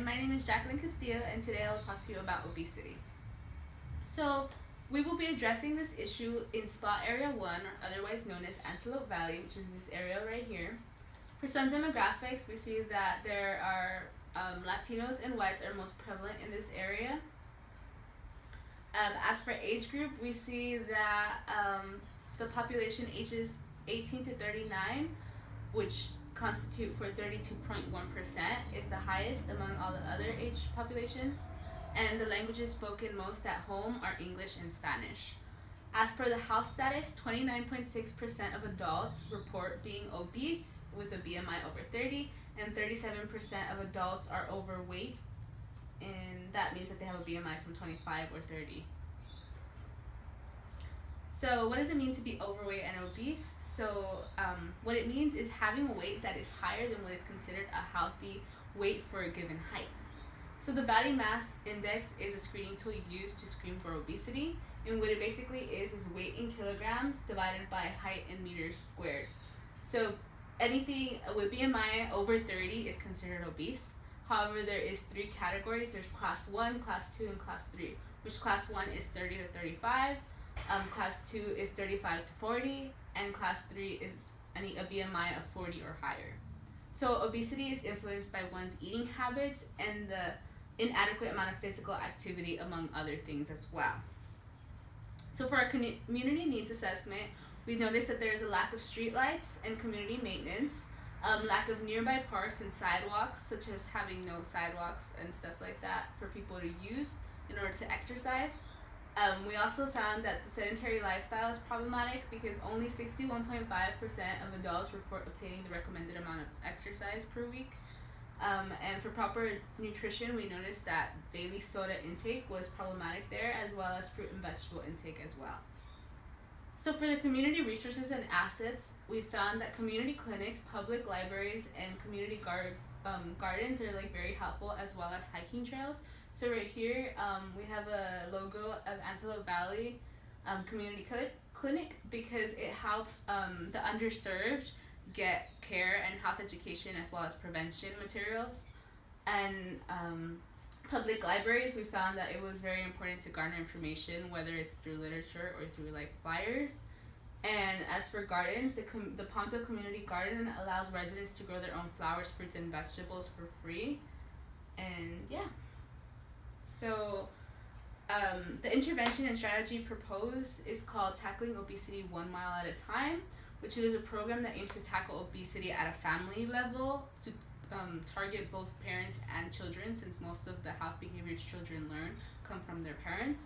my name is Jacqueline Castillo, and today I will talk to you about obesity. So, we will be addressing this issue in Spot Area 1, or otherwise known as Antelope Valley, which is this area right here. For some demographics, we see that there are Latinos and whites are most prevalent in this area. As for age group, we see that the population ages 18 to 39, which constitute for 32.1%, is the highest among all the other age populations, and the languages spoken most at home are English and Spanish. As for the health status, 29.6% of adults report being obese with a BMI over 30, and 37% of adults are overweight, and that means that they have a BMI from 25 or 30. So what does it mean to be overweight and obese? So what it means is having a weight that is higher than what is considered a healthy weight for a given height. So the body mass index is a screening tool used to screen for obesity, and what it basically is weight in kilograms divided by height in meters squared. So anything with BMI over 30 is considered obese. However, there is 3 categories. There's class 1, class 2, and class 3, which class 1 is 30 to 35, class 2 is 35 to 40, and class 3 is a BMI of 40 or higher. So obesity is influenced by one's eating habits and the inadequate amount of physical activity, among other things as well. So for our community needs assessment, we noticed that there is a lack of street lights and community maintenance, lack of nearby parks and sidewalks, such as having no sidewalks and stuff like that for people to use in order to exercise. We also found that the sedentary lifestyle is problematic because only 61.5% of adults report obtaining the recommended amount of exercise per week. And for proper nutrition, we noticed that daily soda intake was problematic there, as well as fruit and vegetable intake as well. So for the community resources and assets, we found that community clinics, public libraries, and community gardens are very helpful, as well as hiking trails. So right here, we have a logo of Antelope Valley Community Clinic because it helps the underserved get care and health education, as well as prevention materials. And public libraries, we found that it was very important to garner information, whether it's through literature or through flyers. And as for gardens, the Ponto Community Garden allows residents to grow their own flowers, fruits, and vegetables for free. And yeah. So the intervention and strategy proposed is called Tackling Obesity 1 Mile at a Time, which is a program that aims to tackle obesity at a family level to target both parents and children, since most of the health behaviors children learn come from their parents.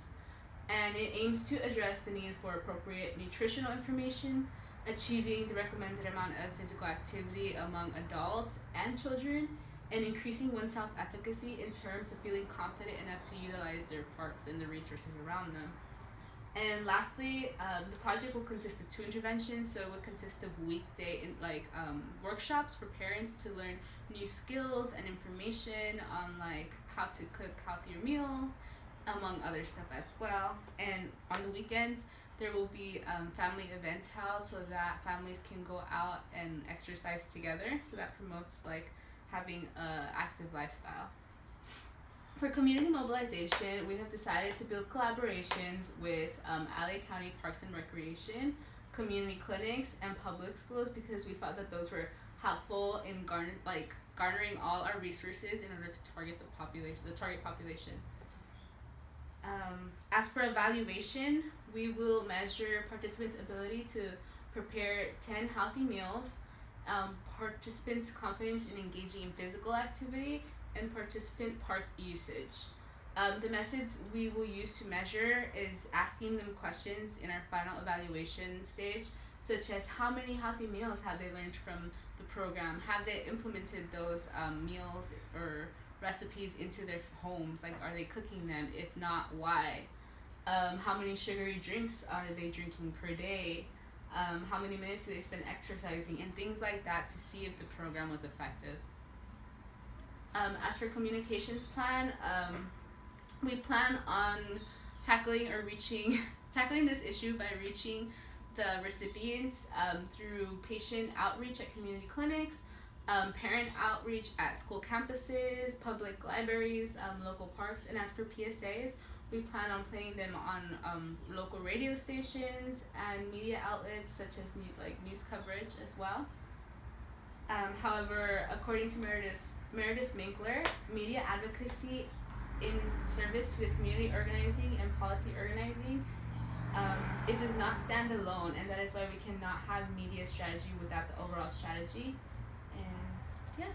And it aims to address the need for appropriate nutritional information, achieving the recommended amount of physical activity among adults and children, and increasing one's self-efficacy in terms of feeling confident enough to utilize their parks and the resources around them. And lastly, the project will consist of 2 interventions. So it would consist of weekday workshops for parents to learn new skills and information on how to cook healthier meals, among other stuff as well. And on the weekends, there will be family events held so that families can go out and exercise together. So that promotes having an active lifestyle. For community mobilization, we have decided to build collaborations with LA County Parks and Recreation, community clinics, and public schools because we thought that those were helpful in garnering all our resources in order to target the target population. As for evaluation, we will measure participants' ability to prepare 10 healthy meals, participants' confidence in engaging in physical activity, and participant park usage. The methods we will use to measure is asking them questions in our final evaluation stage, such as how many healthy meals have they learned from the program? Have they implemented those meals or recipes into their homes? Are they cooking them? If not, why? How many sugary drinks are they drinking per day? How many minutes do they spend exercising? And things like that to see if the program was effective. As for communications plan, we plan on tackling this issue by reaching the recipients through patient outreach at community clinics, parent outreach at school campuses, public libraries, local parks, and as for PSAs, we plan on playing them on local radio stations and media outlets such as news coverage as well. However, according to Meredith Minkler, media advocacy in service to the community organizing and policy organizing, it does not stand alone, and that is why we cannot have media strategy without the overall strategy. And yeah.